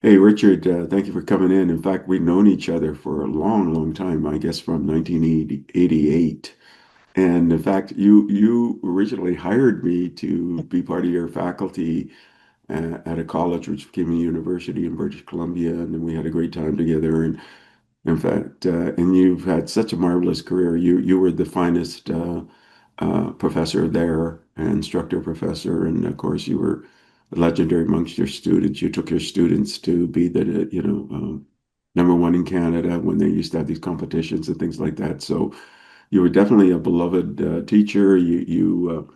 Hey, Richard, thank you for coming in. In fact, we've known each other for a long, long time, I guess from 1988. And in fact, you originally hired me to be part of your faculty at a college, which became a university in British Columbia, and then we had a great time together. And in fact, and you've had such a marvelous career. You were the finest professor there, instructor professor, and of course you were legendary amongst your students. You took your students to be the number one in Canada when they used to have these competitions and things like that. So you were definitely a beloved teacher. You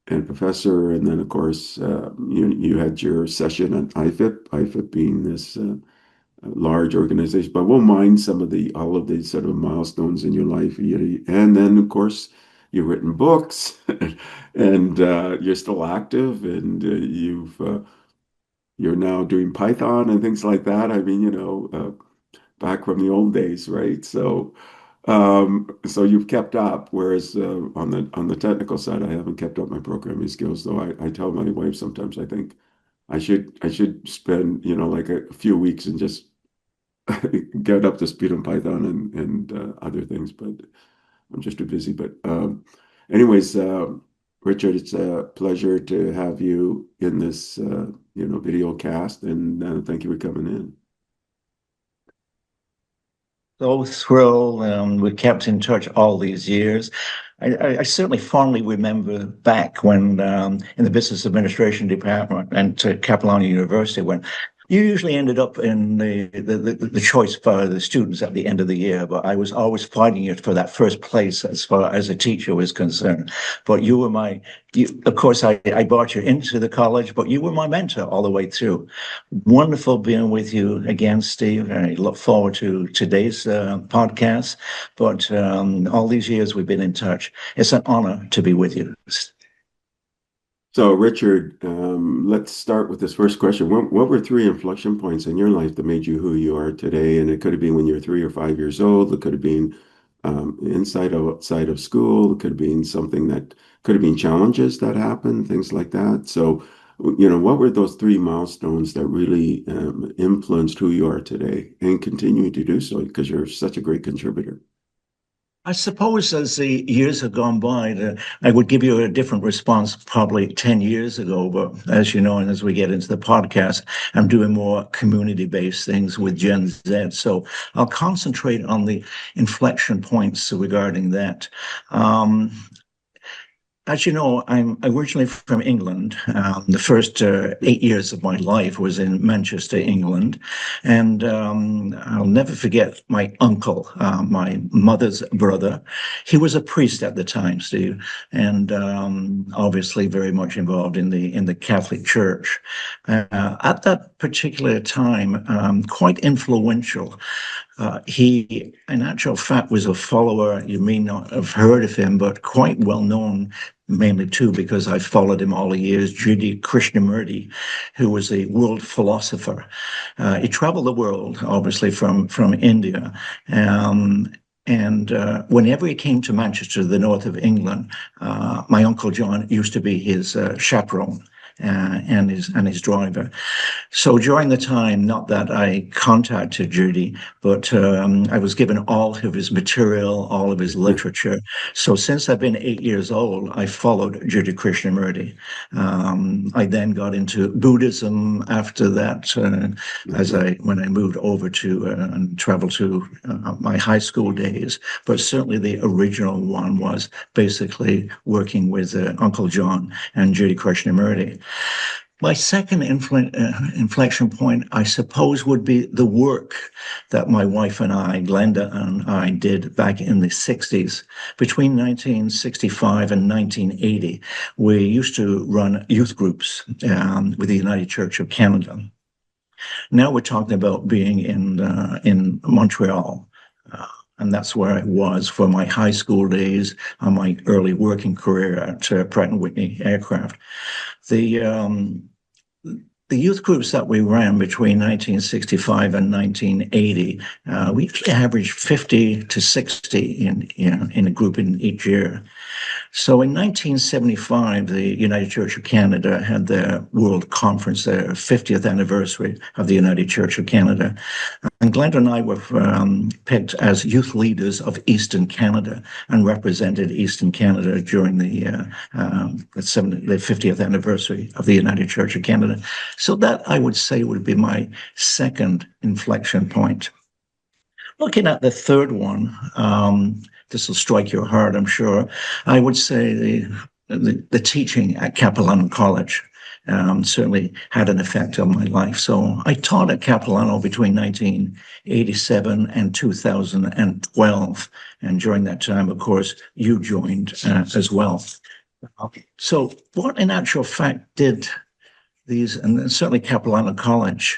and professor, and then of course you had your session at IFIP being this large organization. But we'll mind some of the all of these sort of milestones in your life. And then of course you've written books, and you're still active, and you're now doing Python and things like that. I mean, back from the old days, right? So you've kept up, whereas on the technical side, I haven't kept up my programming skills. Though I tell my wife sometimes I think I should spend like a few weeks and just get up to speed on Python and other things, but I'm just too busy. But anyways, Richard, it's a pleasure to have you in this video cast, and thank you for coming in. So thrilled. We kept in touch all these years. I certainly fondly remember back when in the business administration department and to Capilano University, when you usually ended up in the choice for the students at the end of the year, but I was always fighting it for that first place as far as a teacher was concerned. But you were of course, I brought you into the college, but you were my mentor all the way through. Wonderful being with you again, Steve. I look forward to today's podcast. But all these years we've been in touch. It's an honor to be with you. So, Richard, let's start with this first question. What were three inflection points in your life that made you who you are today? And it could have been when you were 3 or 5 years old. It could have been inside or outside of school. It could have been something that could have been challenges that happened, things like that. So, what were those three milestones that really influenced who you are today and continue to do so because you're such a great contributor? I suppose as the years have gone by, I would give you a different response probably 10 years ago. But as you know, and as we get into the podcast, I'm doing more community-based things with Gen Z. So I'll concentrate on the inflection points regarding that. As you know, I'm originally from England. The first 8 years of my life was in Manchester, England. And I'll never forget my uncle, my mother's brother. He was a priest at the time, Steve, and obviously very much involved in the Catholic Church. At that particular time, quite influential. He, in actual fact, was a follower. You may not have heard of him, but quite well known, mainly too, because I followed him all the years, Judy Krishnamurti, who was a world philosopher. He traveled the world, obviously, from India. And whenever he came to Manchester, the north of England, my Uncle John used to be his chaperone. And his driver. So during the time, not that I contacted Judy, but I was given all of his material, all of his literature. So since I've been 8 years old, I followed Judy Krishnamurti. I then got into Buddhism after that, when I moved over to and traveled to my high school days. But certainly the original one was basically working with Uncle John and Judy Krishnamurti. My second inflection point, I suppose, would be the work that my wife and I, Glenda and I, did back in the 60s. Between 1965 and 1980, we used to run youth groups with the United Church of Canada. Now we're talking about being in Montreal. And that's where I was for my high school days and my early working career at Pratt & Whitney Aircraft. The youth groups that we ran between 1965 and 1980, we usually averaged 50 to 60 in a group in each year. So in 1975, the United Church of Canada had their World Conference, their 50th anniversary of the United Church of Canada. And Glenda and I were picked as youth leaders of Eastern Canada and represented Eastern Canada during the 50th anniversary of the United Church of Canada. So that, I would say, would be my second inflection point. Looking at the third one, this will strike your heart, I'm sure. I would say the teaching at Capilano College certainly had an effect on my life. So I taught at Capilano between 1987 and 2012. And during that time, of course, you joined as well. So what in actual fact did these, and certainly Capilano College,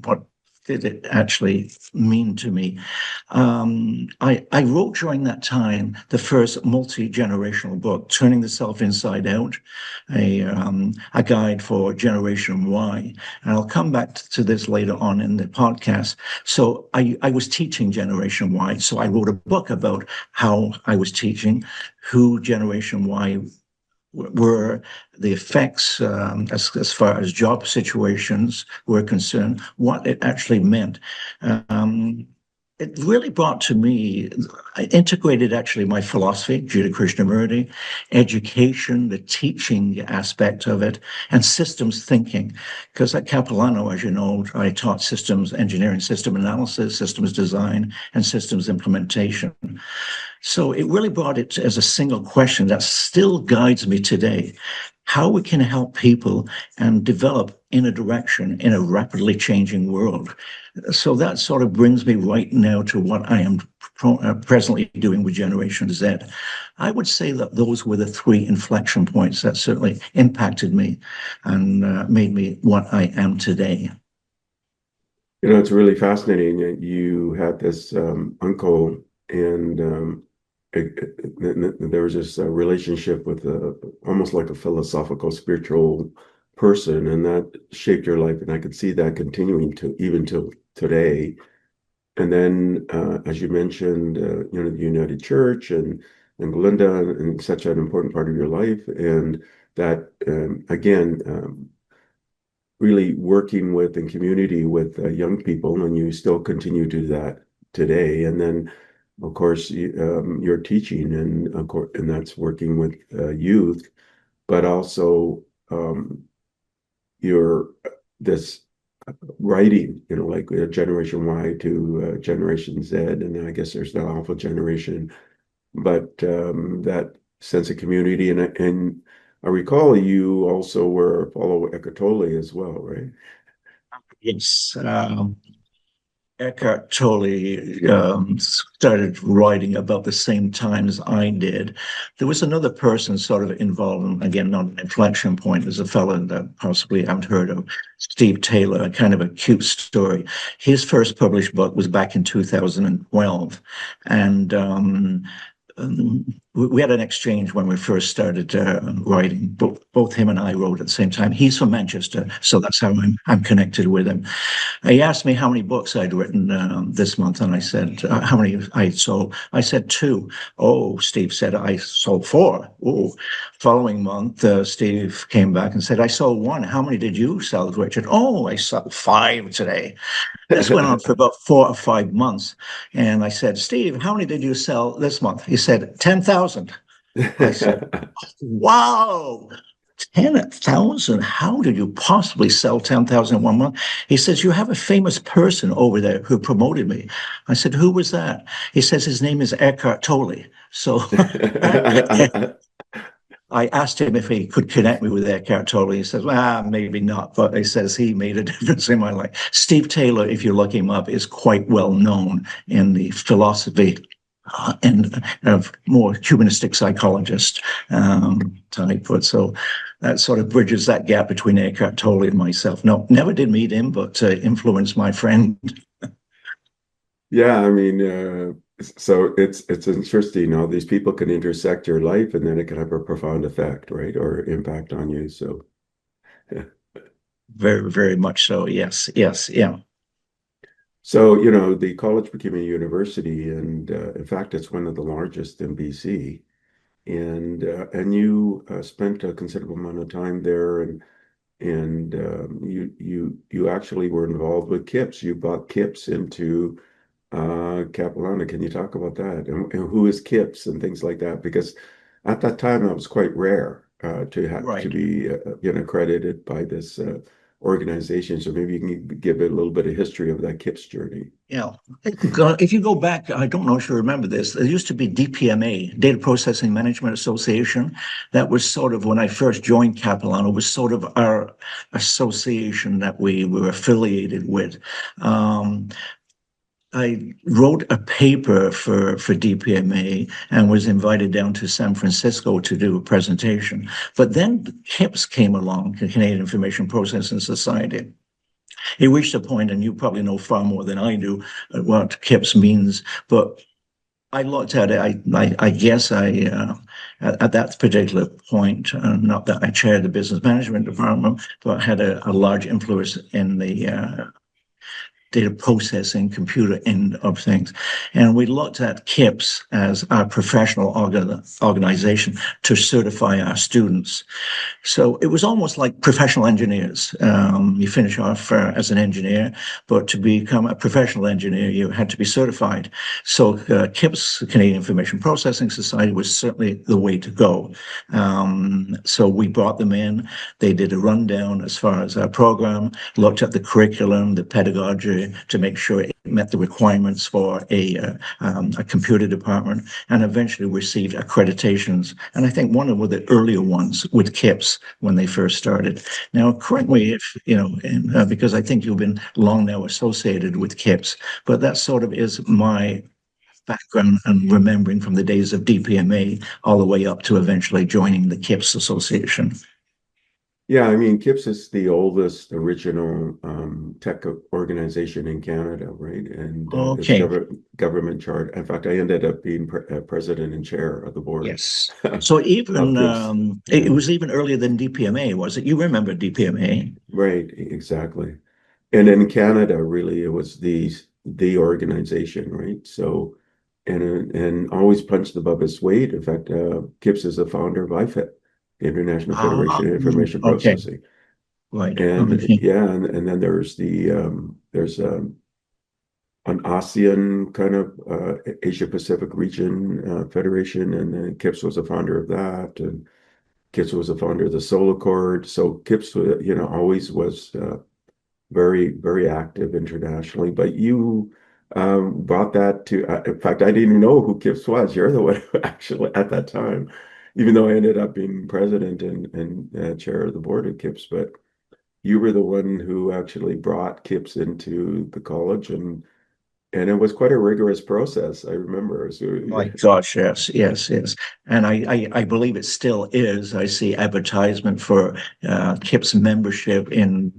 what did it actually mean to me? I wrote during that time the first multi-generational book, Turning the Self Inside Out, a guide for Generation Y. And I'll come back to this later on in the podcast. So I was teaching Generation Y. So I wrote a book about how I was teaching, who Generation Y were, the effects as far as job situations were concerned, what it actually meant. It really brought to me, I integrated actually my philosophy due to Krishnamurti, education, the teaching aspect of it, and systems thinking. Because at Capilano, as you know, I taught systems engineering, system analysis, systems design, and systems implementation. So it really brought it as a single question that still guides me today, how we can help people and develop in a direction in a rapidly changing world. So that sort of brings me right now to what I am presently doing with Generation Z. I would say that those were the three inflection points that certainly impacted me and made me what I am today. You know, it's really fascinating that you had this uncle, and there was this relationship with almost like a philosophical, spiritual person, and that shaped your life. And I could see that continuing to even till today. And then, as you mentioned, you know, the United Church and Belinda, and such an important part of your life, and that again. Really working with and community with young people, and you still continue to do that today. And then, of course, you're teaching, and of course, and that's working with youth, but also you're this writing, you know, like Generation Y to Generation Z, and I guess there's the Alpha generation, but that sense of community, and I recall you also were a follower of Eckhart Tolle as well, right? Yes. Eckhart Tolle started writing about the same time as I did. There was another person sort of involved, again, not an inflection point. There's a fellow that possibly haven't heard of, Steve Taylor, kind of a cute story. His first published book was back in 2012. And we had an exchange when we first started writing. Both him and I wrote at the same time. He's from Manchester, so that's how I'm connected with him. He asked me how many books I'd written this month, and I said how many I sold. I said 2. Oh, Steve said I sold 4. Oh, following month, Steve came back and said I sold 1. How many did you sell, Richard? Oh, I sold 5 today. This went on for about 4 or 5 months. And I said, Steve, how many did you sell this month? He said, 10,000. I said, wow, 10,000. How did you possibly sell 10,000 in 1 month? He says, you have a famous person over there who promoted me. I said, who was that? He says, his name is Eckhart Tolle. So I asked him if he could connect me with Eckhart Tolle. He says, maybe not, but he says he made a difference in my life. Steve Taylor, if you look him up, is quite well known in the philosophy and of more humanistic psychologist type. But so that sort of bridges that gap between Eckhart Tolle and myself. No, never did meet him, but influenced my friend. Yeah, I mean, so it's interesting. All these people can intersect your life, and then it can have a profound effect, right, or impact on you. So, yeah. Very, very much so. Yes, yes, yeah. So, you know, the college became a university, and in fact, it's one of the largest in BC. and you spent a considerable amount of time there, and you actually were involved with KIPS. You brought KIPS into Capilano. Can you talk about that? And who is KIPS and things like that? Because at that time, it was quite rare to have to Right. be accredited by this organization. So maybe you can give it a little bit of history of that KIPS journey. Yeah. If you go back, I don't know if you remember this, there used to be DPMA, Data Processing Management Association. That was sort of when I first joined Capilano, was sort of our association that we were affiliated with. Um, I wrote a paper for DPMA and was invited down to San Francisco to do a presentation. But then KIPS came along, the Canadian Information Processing Society. It reached a point, and you probably know far more than I do what KIPS means, but I looked at it. I guess at that particular point, not that I chaired the business management department, but had a large influence in the data processing, computer end of things. And we looked at KIPS as our professional organization to certify our students. So it was almost like professional engineers. You finish off as an engineer, but to become a professional engineer, you had to be certified. So KIPS, Canadian Information Processing Society, was certainly the way to go. So we brought them in. They did a rundown as far as our program, looked at the curriculum, the pedagogy, to make sure it met the requirements for a computer department, and eventually received accreditations. And I think one of the earlier ones with KIPS when they first started. Now, correct me if, because I think you've been long now associated with KIPS, but that sort of is my background and remembering from the days of DPMA all the way up to eventually joining the KIPS Association. Yeah, I mean, KIPS is the oldest original tech organization in Canada, right? And it's Okay. government chart. In fact, I ended up being president and chair of the board Yes. So of even KIPS. it Yeah, was even earlier than DPMA, was it? You remember DPMA? right, exactly. And in Canada, really, it was the organization, right? So, and always punched above its weight. In fact, KIPS is the founder of IFIP, the International Ah, Federation of Information okay, Processing. right. And Okay. yeah, and then there's an ASEAN kind of Asia Pacific region federation, and then KIPS was a founder of that, and KIPS was a founder of the Solar Accord. So KIPS, always was very active internationally. But you brought that to. In fact, I didn't even know who KIPS was. You're the one who actually at that time, even though I ended up being president and chair of the board of KIPS, but you were the one who actually brought KIPS into the college, and it was quite a rigorous process. I remember. So My gosh, yes, yes, yes. And I believe it still is. I see advertisement for KIPS membership in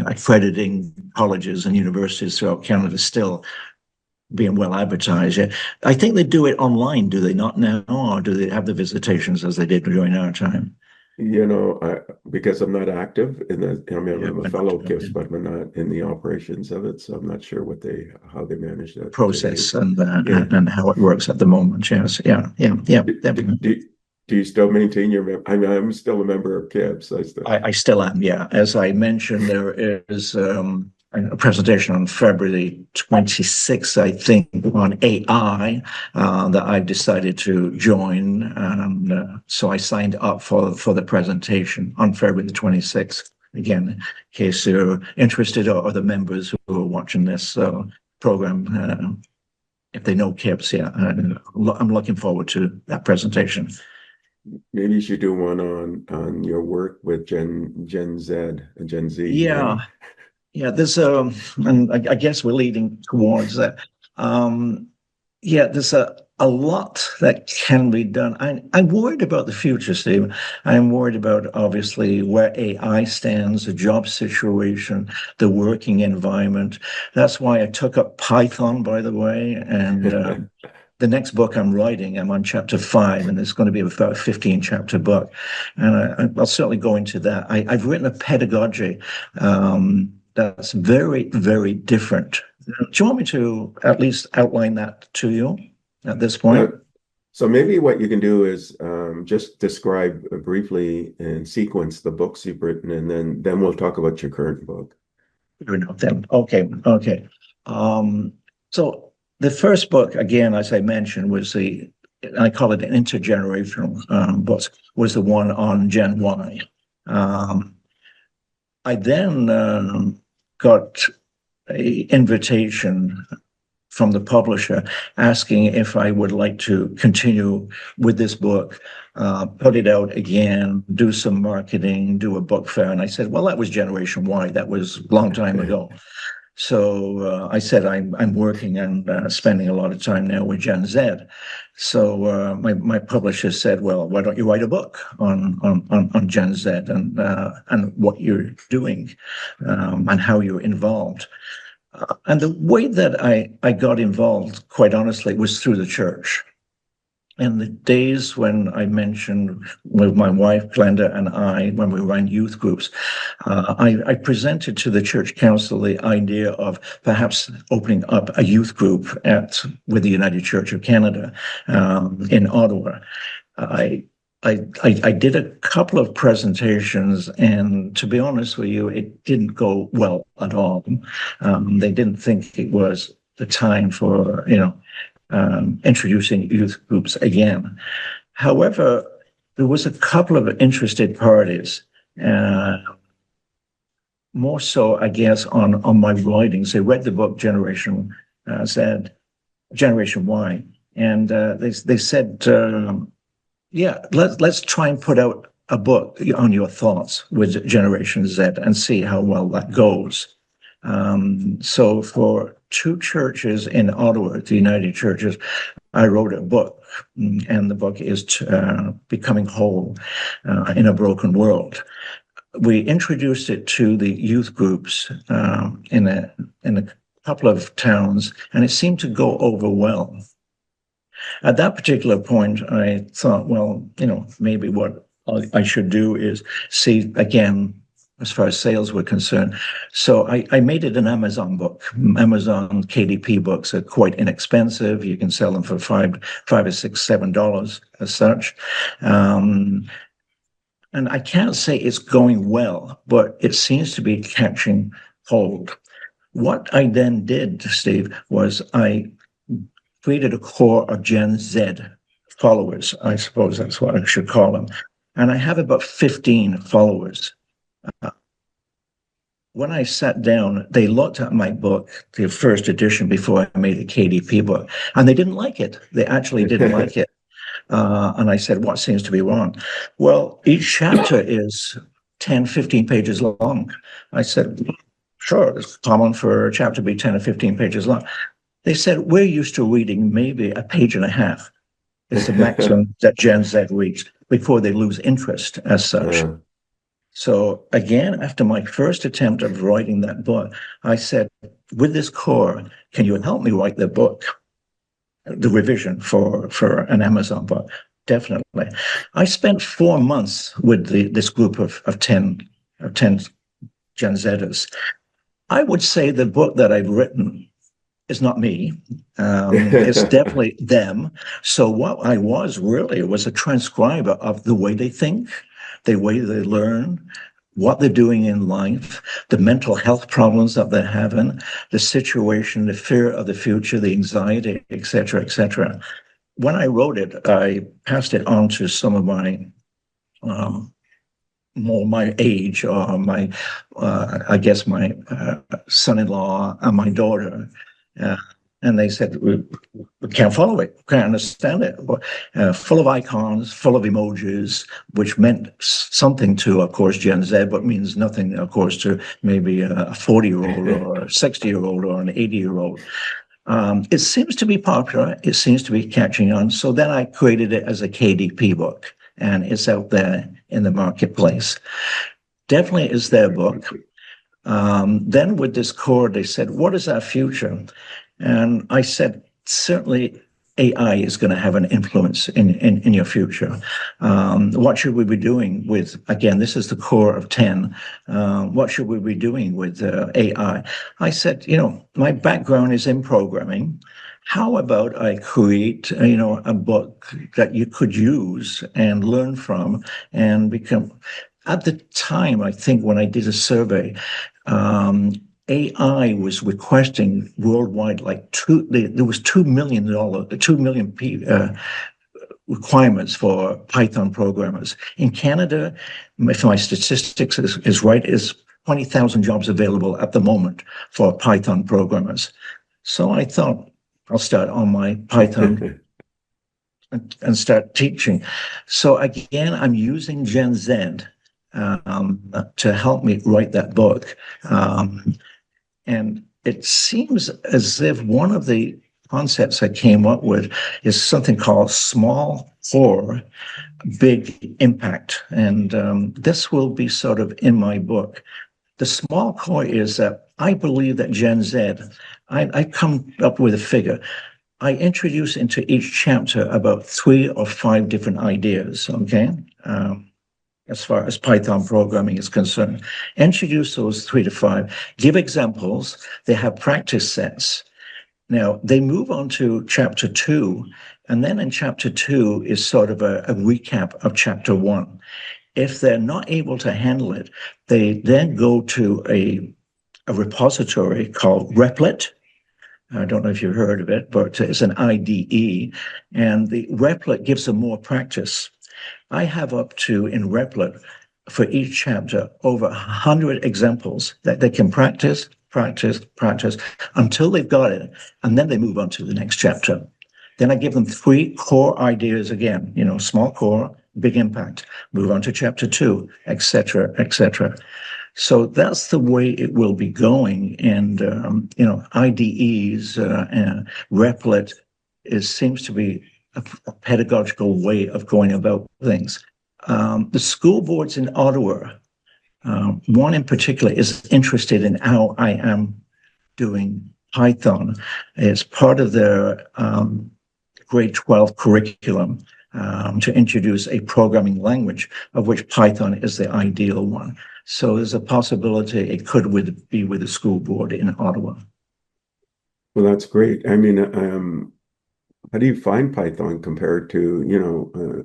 accrediting colleges and universities throughout Canada still being well advertised. Yeah. I think they do it online, do they not now? Or do they have the visitations as they did during our time? because I'm not active in the, I mean, Yeah, I'm a but fellow KIPS, but I'm not in the operations of it, so I'm not sure how they manage the that today. process Yeah. and how it works at the moment. Yes, yeah, yeah, yeah, Do, do, definitely. do, do you still maintain your I mean, I'm still a member of KIPS. I still. I still am, yeah. As I mentioned, there is a presentation on February 26th, I think, on AI that I've decided to join. And so I signed up for the presentation on February the 26th. Again, in case you're interested or the members who are watching this program, if they know KIPS, yeah, I'm looking forward to that presentation. Maybe you should do one on your work with Gen Z and Gen Z, Yeah, right? yeah, and I guess we're leading towards that. Um, yeah, there's a lot that can be done. I'm worried about the future, Steve. I'm worried about obviously where AI stands, the job situation, the working environment. That's why I took up Python, by the way, and the next book I'm writing, I'm on chapter 5, and it's going to be about a 15 chapter book. And I'll certainly go into that. I've written a pedagogy that's very, very different. Do you want me to at least outline that to you at this Uh, point? So maybe what you can do is just describe briefly and sequence the books you've written, and then we'll talk about your current book. Okay, okay. Um, so the first book, again, as I mentioned, was I call it an intergenerational book, was the one on Gen Y. Um, I then got a invitation from the publisher asking if I would like to continue with this book, put it out again, do some marketing, do a book fair. And I said, well, that was Generation Y. That was a long time ago. So I said, I'm working and spending a lot of time now with Gen Z. So my publisher said, well, why don't you write a book on Gen Z and what you're doing and how you're involved. And the way that I got involved, quite honestly, was through the church. In the days when I mentioned with my wife, Glenda, and I, when we ran youth groups, I presented to the church council the idea of perhaps opening up a youth group with the United Church of Canada in Ottawa. I did a couple of presentations, and to be honest with you, it didn't go well at all. They didn't think it was the time for, introducing youth groups again. However, there was a couple of interested parties, more so, I guess, on my writings. They read the book Generation Generation Y, and they said, yeah, let's try and put out a book on your thoughts with Generation Z and see how well that goes. So for two churches in Ottawa, the United Churches, I wrote a book, and the book is Becoming Whole in a Broken World. We introduced it to the youth groups in a couple of towns, and it seemed to go over well. At that particular point, I thought, well, maybe what I should do is see again, as far as sales were concerned. So I made it an Amazon book. Amazon KDP books are quite inexpensive. You can sell them for $5 or $6, $7 as such. And I can't say it's going well, but it seems to be catching hold. What I then did, Steve, was I created a core of Gen Z followers. I suppose that's what I should call them. And I have about 15 followers. When I sat down, they looked at my book, the first edition, before I made the KDP book, and they didn't like it. They actually didn't like it. And I said, what seems to be wrong? Well, each chapter is 10, 15 pages long. I said, sure, it's common for a chapter to be 10 or 15 pages long. They said, we're used to reading maybe a page and a half. It's the maximum that Gen Z reads before they lose interest as such. So again, after my first attempt of writing that book, I said, with this core, can you help me write the book, the revision for an Amazon book? Definitely. I spent 4 months with this group of 10 Gen Zers. I would say the book that I've written is not me. It's definitely them. So what I was a transcriber of the way they think, the way they learn, what they're doing in life, the mental health problems that they're having, the situation, the fear of the future, the anxiety, et cetera, et cetera. When I wrote it, I passed it on to some of my more my age, or my, I guess my son-in-law and my daughter. And they said, we can't follow it, can't understand it. Full of icons, full of emojis, which meant something to, of course, Gen Z, but means nothing, of course, to maybe a 40-year-old or a 60-year-old or an 80-year-old. It seems to be popular. It seems to be catching on. So then I created it as a KDP book, and it's out there in the marketplace. Definitely is their book. Then with this core, they said, what is our future? And I said, certainly AI is going to have an influence in your future. What should we be doing with, again, this is the core of 10. What should we be doing with AI? I said, my background is in programming. how about I create, a book that you could use and learn from and become. At the time, I think when I did a survey, AI was requesting worldwide like there was $2 million requirements for Python programmers. In Canada, if my statistics is right, is 20,000 jobs available at the moment for Python programmers. So I thought I'll start on my Python and start teaching. So again, I'm using Gen Z to help me write that book. And it seems as if one of the concepts I came up with is something called small core, big impact. And this will be sort of in my book. The small core is that I believe that Gen Z, I come up with a figure. I introduce into each chapter about 3 or 5 different ideas, okay? As far as Python programming is concerned. Introduce those 3 to 5, give examples, they have practice sets. Now, they move on to chapter 2, and then in chapter 2 is sort of a recap of chapter 1. If they're not able to handle it, they then go to a repository called Replit. I don't know if you've heard of it, but it's an IDE, and the Replit gives them more practice. I have up to, in Replit, for each chapter, over 100 examples that they can practice until they've got it, and then they move on to the next chapter. Then I give them 3 core ideas again, small core, big impact, move on to chapter 2, etc., etc. So that's the way it will be going. And, IDEs and Replit seems to be a pedagogical way of going about things. The school boards in Ottawa, one in particular, is interested in how I am doing Python. It's part of their grade 12 curriculum to introduce a programming language, of which Python is the ideal one. So there's a possibility it could be with the school board in Ottawa. Well, that's great. I mean, how do you find Python compared to,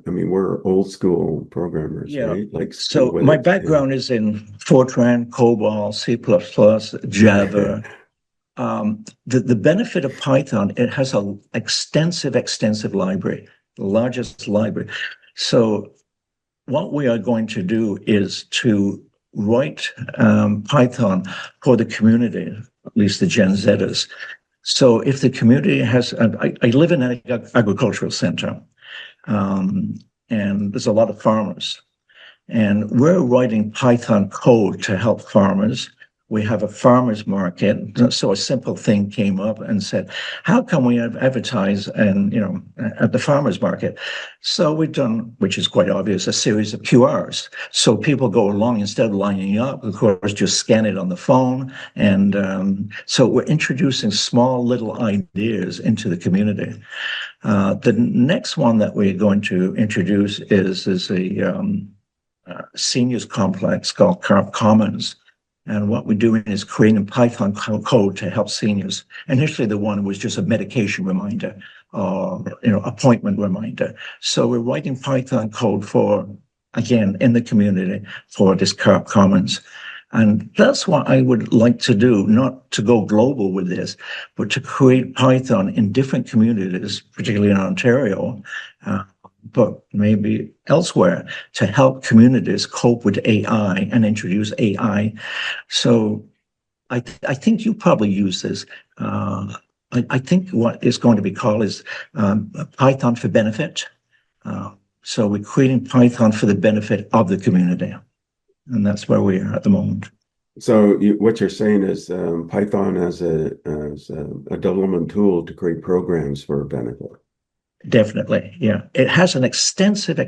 we're old school programmers, Yeah. right? Like, So my background is in Fortran, COBOL, C++, Java. The benefit of Python, it has an extensive library, the largest library. So what we are going to do is to write Python for the community, at least the Gen Zers. So if the community has, I live in an agricultural center, and there's a lot of farmers. And we're writing Python code to help farmers. We have a farmers market. So a simple thing came up and said, how can we advertise at the farmers market? So we've done, which is quite obvious, a series of QRs. So people go along, instead of lining up, of course, just scan it on the phone. And so we're introducing small little ideas into the community. The next one that we're going to introduce is a seniors complex called Commons. And what we're doing is creating Python code to help seniors. Initially, the one was just a medication reminder or appointment reminder. So we're writing Python code for, again, in the community for this Commons. And that's what I would like to do, not to go global with this, but to create Python in different communities, particularly in Ontario, but maybe elsewhere, to help communities cope with AI and introduce AI. So I think you probably use this. I think what is going to be called is Python for benefit. So we're creating Python for the benefit of the community. And that's where we are at the moment. So what you're saying is Python as a development tool to create programs for benefit. Definitely, yeah. It has an extensive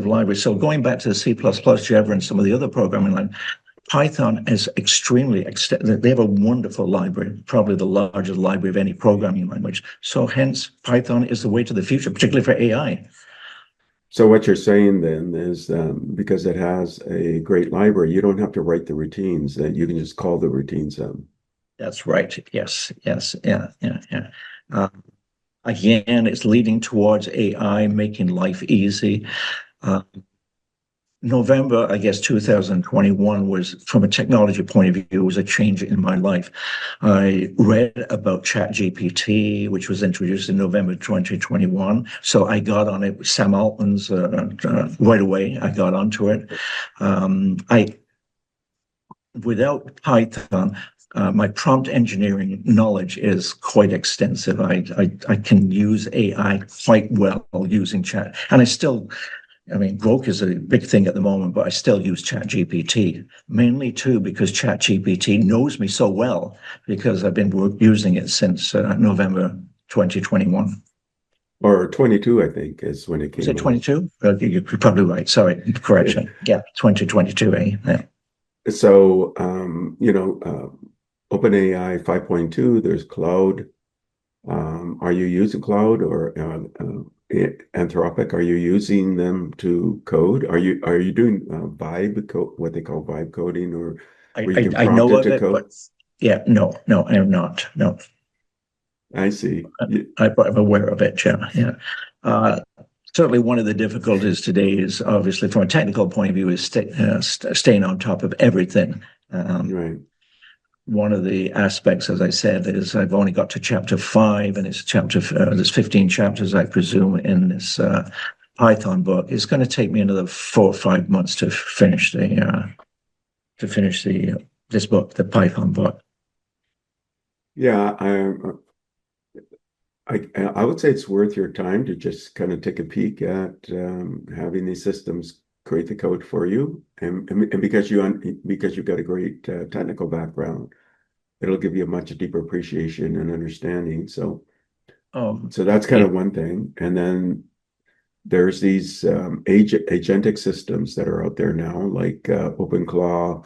library. So going back to the C++, Java, and some of the other programming languages, Python is extremely extensive. They have a wonderful library, probably the largest library of any programming language. So hence, Python is the way to the future, particularly for AI. So what you're saying then is because it has a great library, you don't have to write the routines, that you can just call the routines. That's right. Yes. Yeah. Again, it's leading towards AI making life easy. Uh, November, I guess, 2021 was, from a technology point of view, was a change in my life. I read about ChatGPT, which was introduced in November 2021. So I got on it with Sam Altman's right away. I got onto it. Without Python, my prompt engineering knowledge is quite extensive. I can use AI quite well using chat, and I mean, Grok is a big thing at the moment, but I still use ChatGPT, mainly too because ChatGPT knows me so well because I've been using it since November 2021. Or 22, I think, is when it Was came it out. 22? You're probably right. Sorry, correction. Yeah, 2022, eh? Yeah. So, OpenAI 5.2, there's cloud. Are you using cloud or Anthropic? Are you using them to code? Are you doing vibe code, what they call vibe coding, or I, where you I, can I prompt know it of to it, code? but yeah, no, I am not. No, I see. I'm aware of it. Yeah, yeah. Uh, Certainly, one of the difficulties today is obviously from a technical point of view is staying on top of everything. Um, Right. One of the aspects, as I said, is I've only got to chapter 5, and it's there's 15 chapters, I presume, in this Python book. It's going to take me another 4 or 5 months to finish this book, the Python book. Yeah, I would say it's worth your time to just kind of take a peek at having these systems create the code for you, and because you've got a great technical background, it'll give you a much deeper appreciation and understanding. So, Um, so that's kind yeah, of one thing, and then there's these agentic systems that are out there now, like OpenClaw,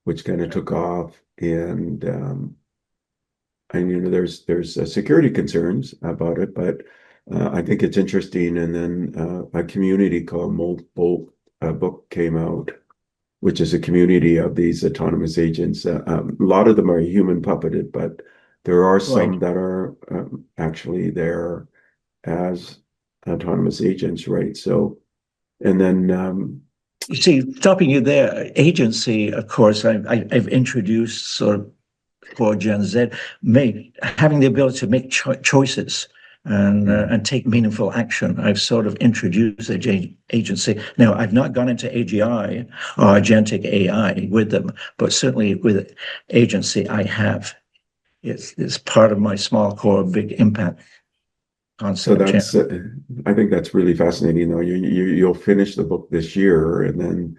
which kind of took off, and there's security concerns about it, but I think it's interesting. And then a community called Mold book came out, which is a community of these autonomous agents. A lot of them are human puppeted, but there are right. some that are actually there as autonomous agents, right? So, and then You see, stopping you there, agency, of course, I've introduced sort of for Gen Z, having the ability to make choices and take meaningful action. I've sort of introduced the agency. Now, I've not gone into AGI or agentic AI with them, but certainly with agency, I have. It's part of my small core, big impact so concept. Yeah. that's I think that's really fascinating. Though you'll finish the book this year, and then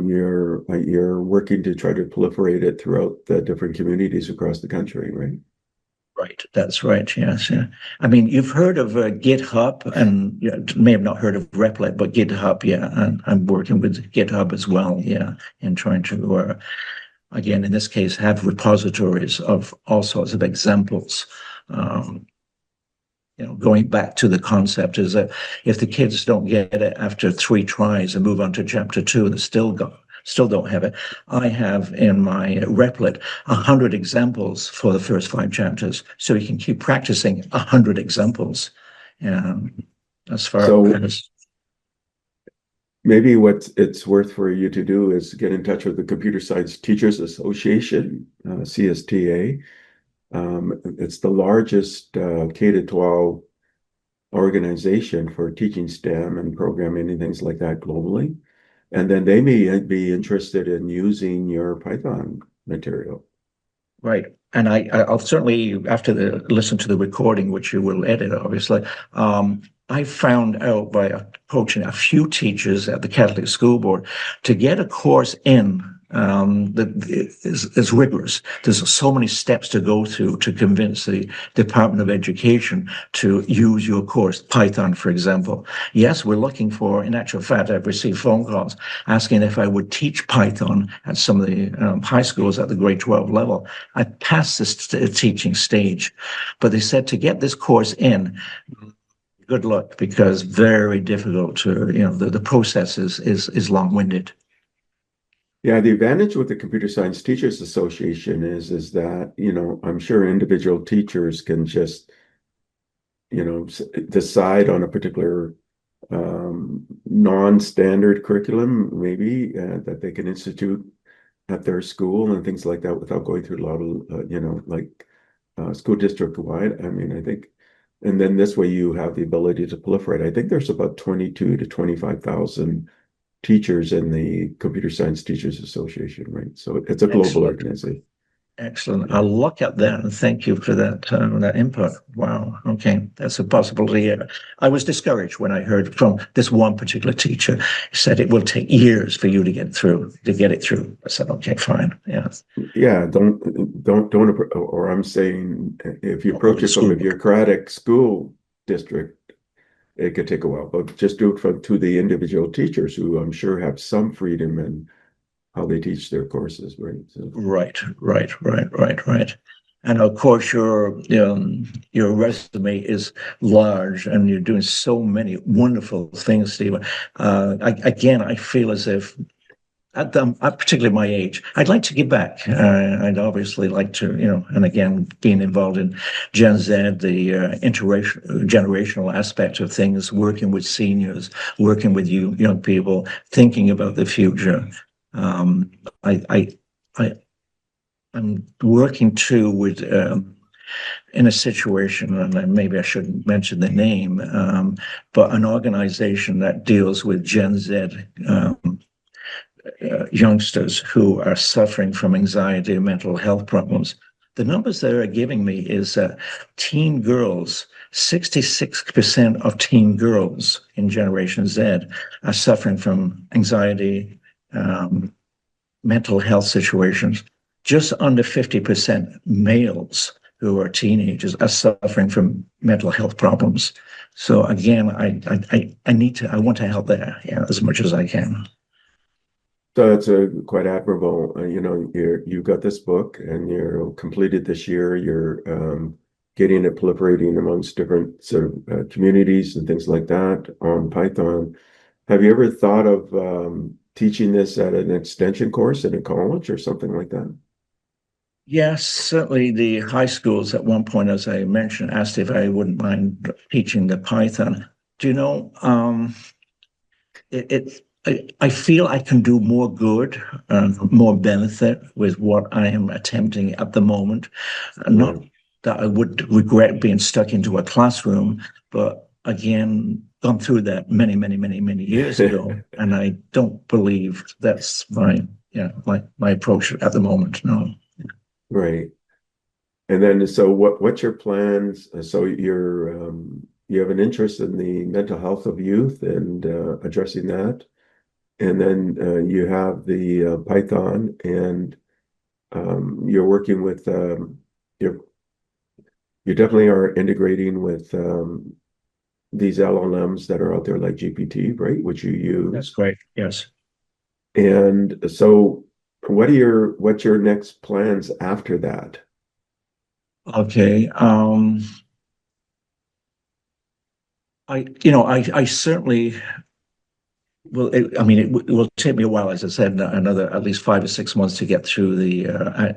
you're working to try to proliferate it throughout the different communities across the country, right? Right, that's right. Yes, yeah. I mean, you've heard of GitHub, and you may have not heard of Replit, but GitHub, yeah. And I'm working with GitHub as well, yeah, in trying to, again, in this case, have repositories of all sorts of examples. Um, Going back to the concept is that if the kids don't get it after 3 tries and move on to chapter 2 and still don't have it, I have in my Replit 100 examples for the first 5 chapters, so you can keep practicing 100 examples. Um, as far So as maybe what it's worth for you to do is get in touch with the Computer Science Teachers Association, CSTA. It's the largest K to 12 organization for teaching STEM and programming and things like that globally. And then they may be interested in using your Python material. right. And I'll certainly, after listen to the recording, which you will edit, obviously. I found out by approaching a few teachers at the Catholic School Board to get a course in that is rigorous. There's so many steps to go through to convince the Department of Education to use your course, Python, for example. Yes, we're looking for, in actual fact, I've received phone calls asking if I would teach Python at some of the high schools at the grade 12 level. I passed this teaching stage, but they said to get this course in, good luck, because very difficult to, the process is long-winded. Yeah, the advantage with the Computer Science Teachers Association is that, I'm sure individual teachers can just decide on a particular non-standard curriculum, maybe that they can institute at their school and things like that without going through a lot of, like school district wide. I mean, I think, and then this way you have the ability to proliferate. I think there's about 22 to 25,000 teachers in the Computer Science Teachers Association, right? So it's a global Excellent. organization. Excellent. Yeah. I'll look at that and thank you for that input. Wow. Okay, that's a possibility. I was discouraged when I heard from this one particular teacher. He said it will take years for you to get it through. I said, okay, fine. Yeah. Yeah, or I'm saying if you All approach the it from a school. bureaucratic school district, it could take a while, but just do it to the individual teachers who I'm sure have some freedom in how they teach their courses, right? So, Right, right. And of course, your resume is large, and you're doing so many wonderful things, Stephen. I feel as if particularly my age, I'd like to give back. I'd obviously like to, and again, being involved in Gen Z, the generational aspect of things, working with seniors, working with you, young people, thinking about the future. Um, I, I, I, I'm working too with in a situation, and maybe I shouldn't mention the name, but an organization that deals with Gen Z youngsters who are suffering from anxiety and mental health problems. The numbers they are giving me is teen girls, 66% of teen girls in Generation Z are suffering from anxiety, mental health situations. Just under 50% males who are teenagers are suffering from mental health problems. So again, I want to help there, as much as I can. so it's a quite admirable. You've got this book, and you're completed this year. You're getting it proliferating amongst different sort of communities and things like that on Python. Have you ever thought of teaching this at an extension course in a college or something like that? Yes, certainly the high schools at one point, as I mentioned, asked if I wouldn't mind teaching the Python. Do you know, I feel I can do more good, more benefit with what I am attempting at the moment. Yeah, Not that I would regret being stuck into a classroom, but again, gone through that many years ago, and I don't believe that's my approach at the moment. No. right. And then, so what's your plans? So you have an interest in the mental health of youth and addressing that, and then you have the Python, and you're working with you're you definitely are integrating with these LLMs that are out there like GPT, right? Which you That's use. great. Yes. And so, what's your next plans after that? Okay. I certainly will. It will take me a while, as I said, another at least 5 or 6 months to get through the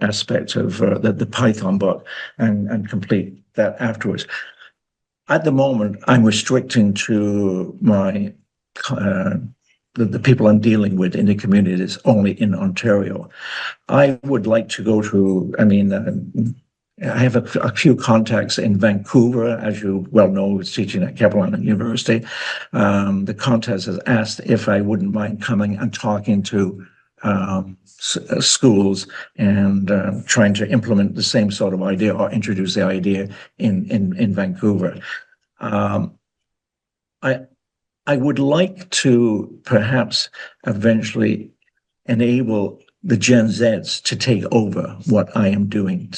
aspect of the Python book and complete that afterwards. At the moment, I'm restricting to my uh, the people I'm dealing with in the communities only in Ontario. I would like to go to. I have a few contacts in Vancouver, as you well know, was teaching at Capilano University. The contest has asked if I wouldn't mind coming and talking to schools and trying to implement the same sort of idea or introduce the idea in Vancouver. Um, I I would like to perhaps eventually enable the Gen Zs to take over what I am doing.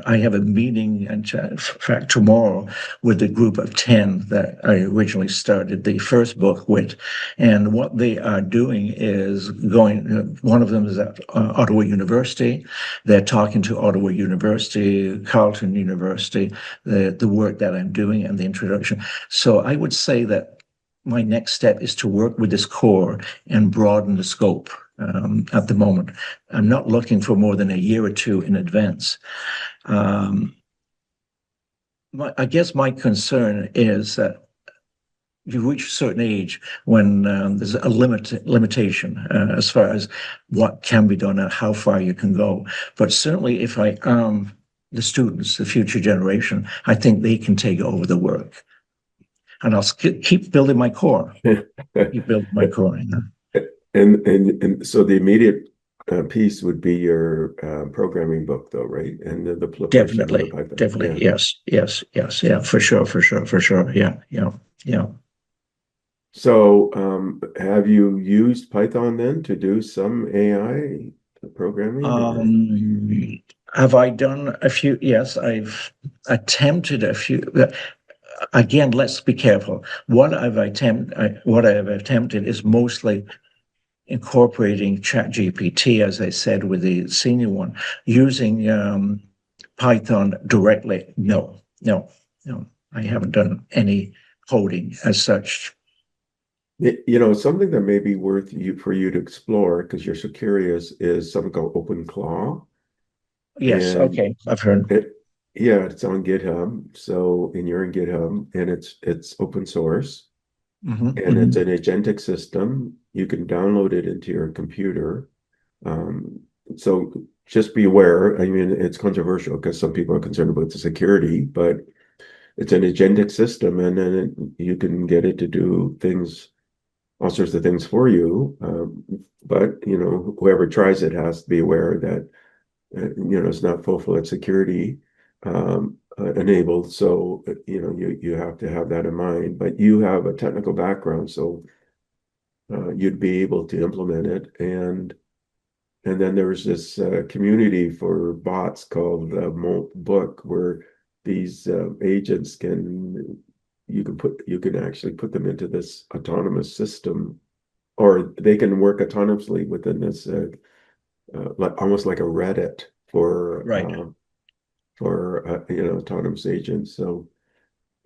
I have a meeting, in fact, tomorrow with a group of 10 that I originally started the first book with. And what they are doing is one of them is at Ottawa University. They're talking to Ottawa University, Carleton University, the work that I'm doing and the introduction. So I would say that my next step is to work with this core and broaden the scope. At the moment, I'm not looking for more than a year or two in advance. Um, I guess my concern is that you reach a certain age when there's a limitation as far as what can be done and how far you can go. But certainly, if I arm the students, the future generation, I think they can take over the work, and I'll keep building my core. Keep building my core. You know? And so the immediate piece would be your programming book, though, right? And the proliferation of the Definitely, Python. definitely, Yeah. yes, yes, yes, yeah, for sure, for sure, for sure, yeah, yeah, yeah. So, have you used Python then to do some AI programming or? Have I done a few? Yes, I've attempted a few. Again, let's be careful. What I have attempted is mostly incorporating ChatGPT, as I said with the senior one, using Python directly. No, no, no. I haven't done any coding as such. Something that may be worth you for you to explore because you're so curious is something called OpenClaw. Yes, And okay, I've heard. it, yeah, it's on GitHub. So, and you're in GitHub, and it's open source, and it's Hmm. an agentic system. You can download it into your computer. Um, so just be aware. I mean, it's controversial because some people are concerned about the security, but it's an agentic system, and then you can get it to do things, all sorts of things for you. But whoever tries it has to be aware that it's not full-fledged security enabled. So you have to have that in mind. But you have a technical background, so you'd be able to implement it. And then there's this community for bots called Molt Book, where these agents you can actually put them into this autonomous system, or they can work autonomously within this like almost like a Reddit Right. for autonomous agents. So,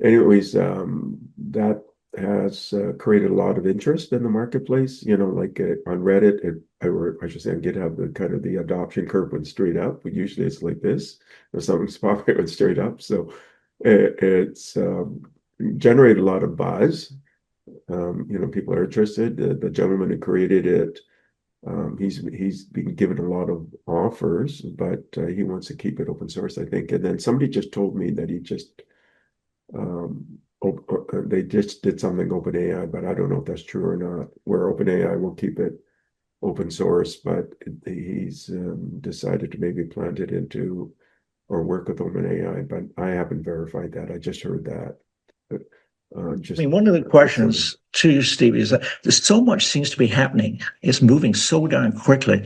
anyways, that has created a lot of interest in the marketplace. Like on Reddit, or I should say on GitHub, the kind of the adoption curve went straight up. But usually it's like this, if something's popular, it went straight up. So it's generated a lot of buzz. People are interested. The gentleman who created it, he's been given a lot of offers, but he wants to keep it open source, I think. And then somebody just told me that he just they just did something OpenAI, but I don't know if that's true or not. Where OpenAI will keep it open source, but he's decided to maybe plant it into or work with OpenAI, but I haven't verified that. I just heard that. But, I just mean, one of the something. questions to you, Steve, is that there's so much seems to be happening. It's moving so darn quickly.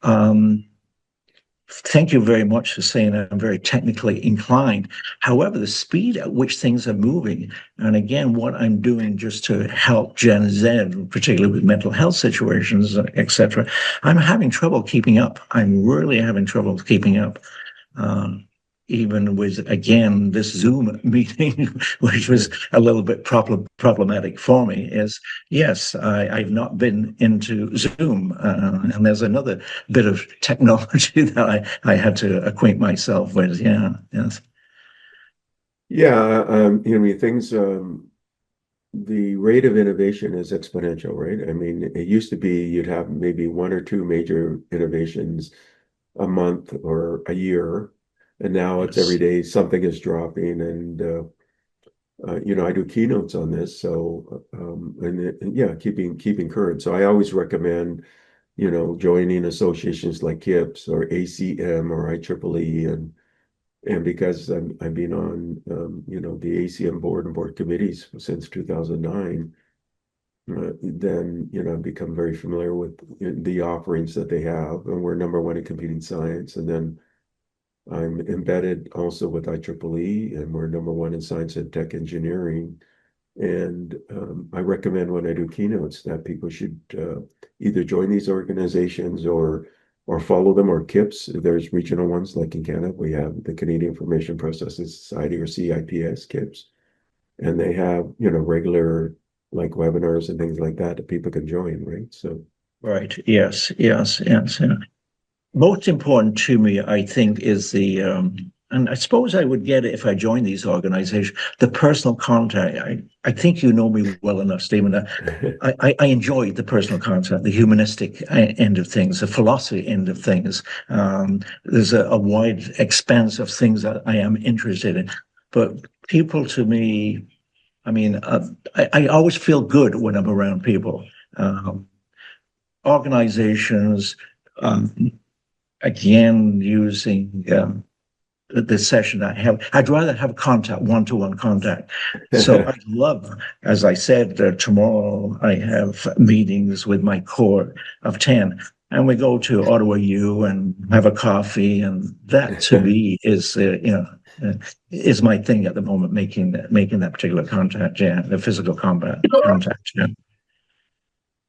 Um, Thank you very much for saying I'm very technically inclined. However, the speed at which things are moving, and again, what I'm doing just to help Gen Z, particularly with mental health situations, etc., I'm having trouble keeping up. I'm really having trouble keeping up. Um, Even with, again, this Zoom meeting, which was a little bit problematic for me, is yes, I've not been into Zoom. And there's another bit of technology that I had to acquaint myself with. Yeah, yes. Yeah, I mean, things, the rate of innovation is exponential, right? I mean, it used to be you'd have maybe one or two major innovations a month or a year, and now it's every Yes. day something is dropping. And I do keynotes on this, so and yeah, keeping current. So I always recommend joining associations like CIPS or ACM or IEEE, and because I've been on the ACM board and board committees since 2009, then I've become very familiar with the offerings that they have, and we're number one in computing science. And then I'm embedded also with IEEE, and we're number one in science and tech engineering. And I recommend when I do keynotes that people should either join these organizations or follow them, or CIPS. There's regional ones like in Canada. We have the Canadian Information Processing Society, or CIPS, CIPS, and they have regular like webinars and things like that people can join, right? So Right. Yes. Yes. Yes. Yeah. Most important to me, I think, is the and I suppose I would get it if I joined these organizations, the personal contact. I think you know me well enough, Stephen. I enjoy the personal contact, the humanistic end of things, the philosophy end of things. There's a wide expanse of things that I am interested in. But people to me, I mean, I always feel good when I'm around people. Organizations, again, using the session I have, I'd rather have contact, one-to-one contact. So I love, as I said, tomorrow I have meetings with my core of 10, and we go to Ottawa U and have a coffee, and that to me is, is my thing at the moment, making that particular contact, yeah, the physical combat contact, yeah.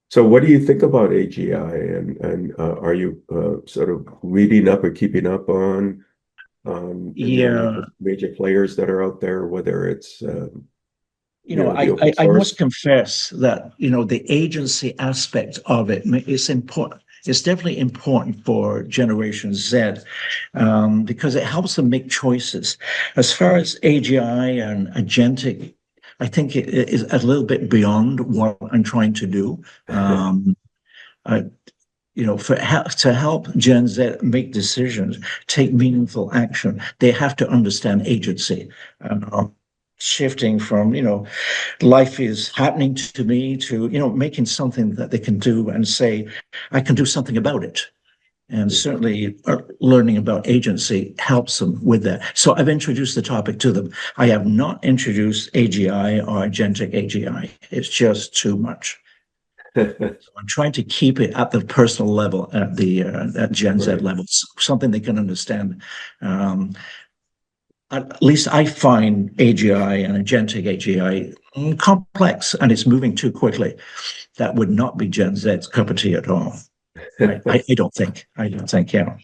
So what do you think about AGI, and are you sort of reading up or keeping up on Yeah, the major players that are out there, whether it's the open I source? must confess that, the agency aspect of it is important. It's definitely important for Generation Z, because it helps them make choices. As far as AGI and agentic, I think it is a little bit beyond what I'm trying to do. I, to help Gen Z make decisions, take meaningful action, they have to understand agency. Shifting from, life is happening to me to, making something that they can do and say, I can do something about it. And certainly learning about agency helps them with that. So I've introduced the topic to them. I have not introduced AGI or agentic AGI. It's just too much. So I'm trying to keep it at the personal level, at the at Gen Z Right. level, something they can understand. At least I find AGI and agentic AGI complex, and it's moving too quickly. That would not be Gen Z's cup of tea at all. I don't think. I don't think. Yeah.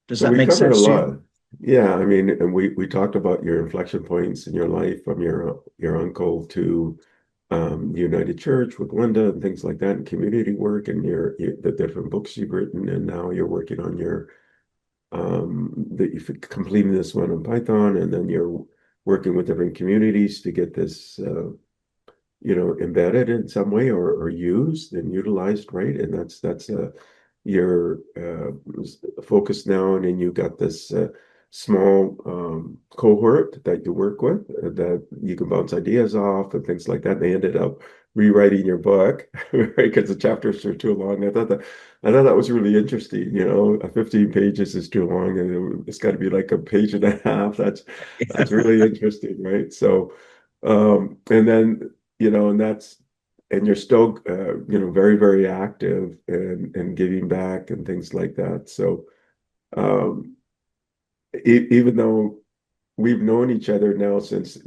Does So that we make covered a sense to lot. you? Yeah, I mean, and we talked about your inflection points in your life, from your uncle to United Church with Linda and things like that, and community work, and the different books you've written, and now you're working on your completing this one on Python, and then you're working with different communities to get this embedded in some way, or used and utilized, right? And that's your focus now, and then you got this small cohort that you work with, that you can bounce ideas off and things like that. They ended up rewriting your book, right? Because the chapters are too long. I thought that was really interesting. 15 pages is too long, and it's got to be like a page and a half. That's really interesting, right? So, and then and you're still very, very active and giving back and things like that. So um even though we've known each other now since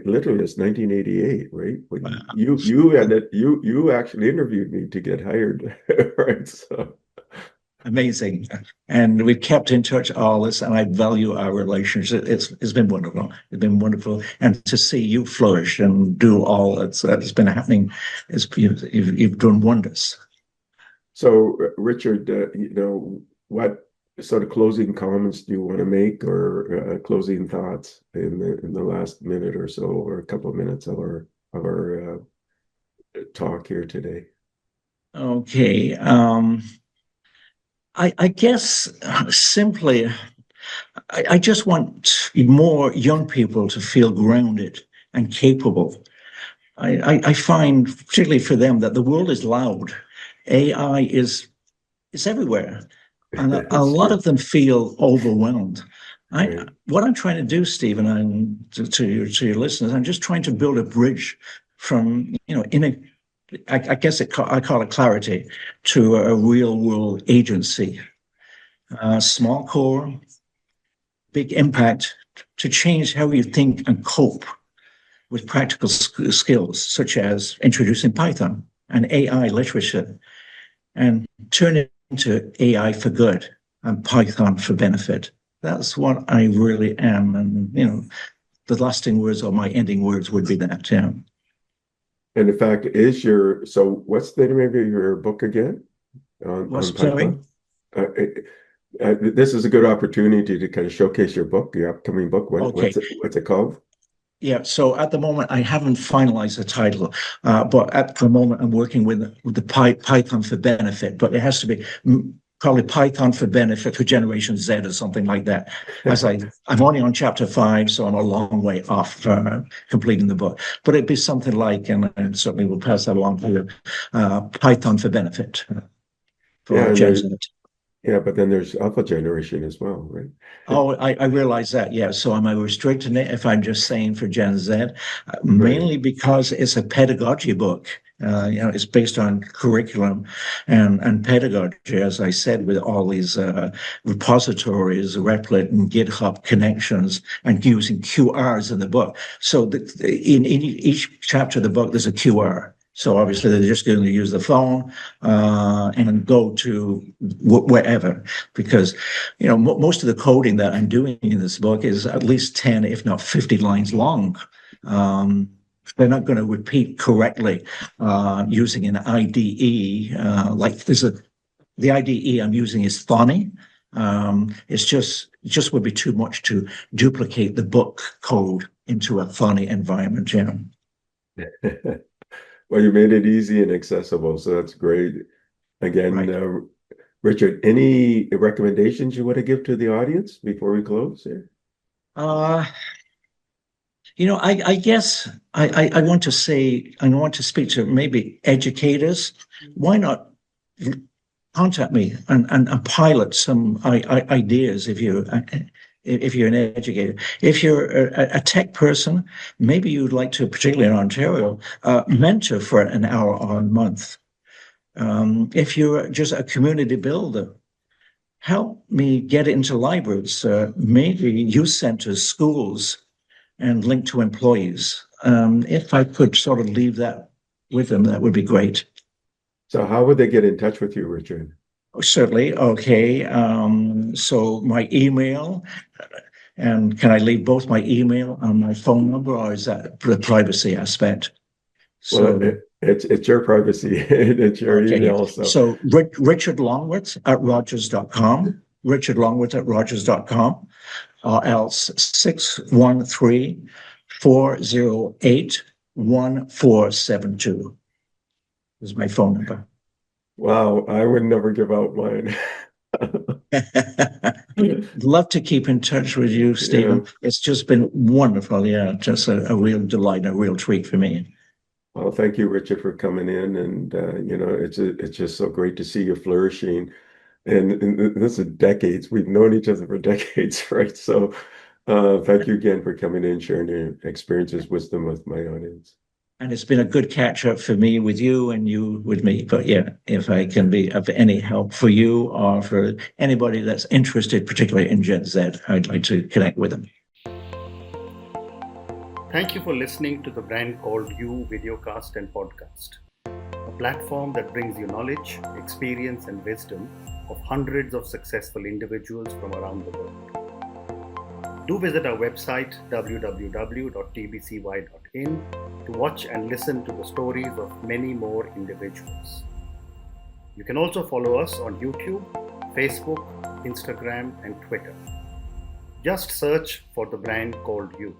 literally it's 1988, right? When you actually interviewed me to get hired, right? So Amazing. And we've kept in touch all this, and I value our relationship. It's been wonderful. It's been wonderful. And to see you flourish and do all that's been happening, you've done wonders. so Richard, what sort of closing comments do you want to make, or closing thoughts in the last minute or so, or a couple of minutes of our talk here today? Okay. I guess simply, I just want more young people to feel grounded and capable. I find, particularly for them, that the world is loud. AI is everywhere, and a It's lot true, of them feel overwhelmed. right? What I'm trying to do, Stephen, and to your listeners, I'm just trying to build a bridge from I guess I call it clarity, to a real world agency. Small core, big impact, to change how you think and cope with practical skills, such as introducing Python and AI literature, and turn it into AI for good and Python for benefit. That's what I really am. And, the lasting words or my ending words would be that. Yeah. And in fact, so what's the name of your book again, on Sorry? Python? Uh, This is a good opportunity to kind of showcase your book, your upcoming book. Okay. What's it called? Yeah, so at the moment I haven't finalized the title, but at the moment I'm working with the Python for Benefit, but it has to be probably Python for Benefit for Generation Z or something like that. I'm only on chapter 5, so I'm a long way off completing the book. But it'd be something like, and I certainly will pass that along to you, Python for Benefit Yeah, for Gen Z. but then there's Alpha Generation as well, right? Oh, I realize that. Yeah. So am I restricting it if I'm just saying for Gen Z? Mainly because it's a pedagogy book. It's based on curriculum and pedagogy, as I said, with all these repositories, Replit and GitHub connections, and using QRs in the book. So in each chapter of the book, there's a QR. So obviously they're just going to use the phone and go to wherever, because most of the coding that I'm doing in this book is at least 10, if not 50 lines long. They're not going to repeat correctly using an IDE. The IDE I'm using is Thonny. It just would be too much to duplicate the book code into a Thonny environment. Well, you made it easy and accessible, so that's great. Again, right. Richard, any recommendations you want to give to the audience before we close here? I guess I want to say, I want to speak to maybe educators. Why not contact me and pilot some ideas if you're an educator. If you're a tech person, maybe you'd like to, particularly in Ontario, mentor for an hour or a month. If you're just a community builder, help me get into libraries, maybe youth centers, schools, and link to employees. If I could sort of leave that with them, that would be great. So how would they get in touch with you, Richard? Certainly. Okay. So my email, and can I leave both my email and my phone number, or is that the privacy aspect? So well, it's your privacy. It's your email. So Richard Longworth at Rogers.com, Richard Longworth at Rogers.com, or else 613-408-1472 is my phone number. Wow, I would never give out mine. Love to keep in touch with you, Stephen. Yeah. It's just been wonderful. Yeah, just a real delight, a real treat for me. Well, thank you, Richard, for coming in. And, it's just so great to see you flourishing. And this is decades. We've known each other for decades, right? So thank you again for coming in, sharing your experiences, wisdom with my audience. And it's been a good catch up for me with you and you with me. But yeah, if I can be of any help for you or for anybody that's interested, particularly in Gen Z, I'd like to connect with them. Thank you for listening to the Brand Called You videocast and podcast, a platform that brings you knowledge, experience, and wisdom of hundreds of successful individuals from around the world. Do visit our website www.tbcy.in to watch and listen to the stories of many more individuals. You can also follow us on YouTube, Facebook, Instagram, and Twitter. Just search for the Brand Called You.